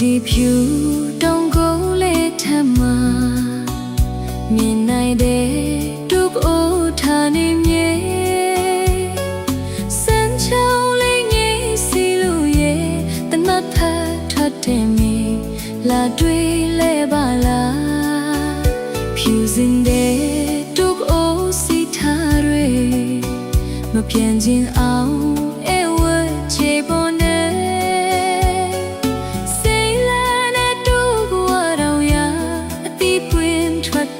ဒီဖြူတောင်ကုန်းလေးထမမြင်နိုင်တဲ့တူအိုးထားနေမြေစမ်းချောင်းလေးငယ်စီလို့ရဲ့တနတ်ဖတ်ထွက်တယ်မြေလာတွေ့လဲပါလားဖြူစင်တဲ့တူအိုးစီထားတွေမပြန်ခြင်းအောင်အဲဝဲချေပေါ်နေ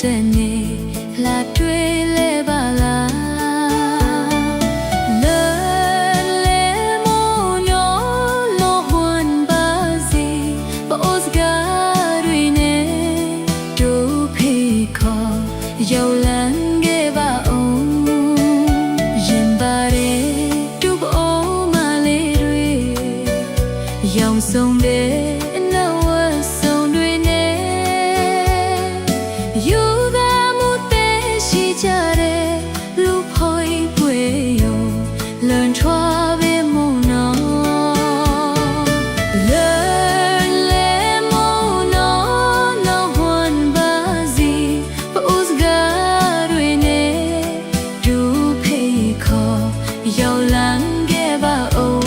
တဲ့နေလာတွေ့လဲပါလားလဲလဲမောနောလောဟွန်ပါစီပိုစကားတွေနဲ့တို့ဖေခေါ်ရောက်လန်းခဲ့ပါအောင်ရင်ပါတဲ့တူပေါ်မလေးတွေရောင်ဆုံးတဲ့အနာဝဆုံးတွေနဲ့ကြတဲ့လူဖွေးပွေရောလွန်ထွားပဲမုံနော်လဲလဲမုံနော်နော်ဝမ်းပါစီပိုစကားတွေနဲ့ဒူဖေးခေါ်ရောက်လန်းခဲ့ပါဦး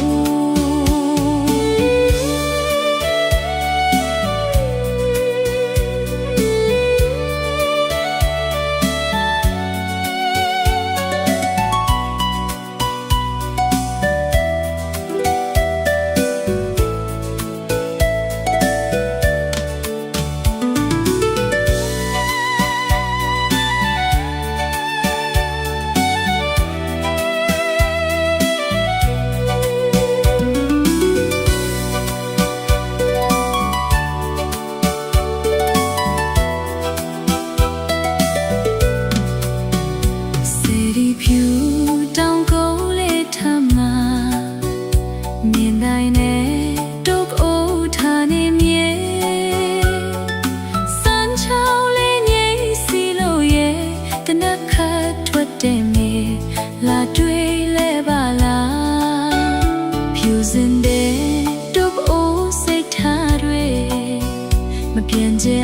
ဖြူတောင်ကုန်းလေးထမမြင်တိုင်းနဲ့တုပ်အိုးထားနေမြေစမ်းချောင်းလေးငယ်စီလို့ရဲ့တနက်ခတ်ထွက်တဲ့မြေလာတွေ့လဲပါလားဖြူစင်တဲ့တုပ်အိုးစိတ်ထားတွေမပြင်းချင်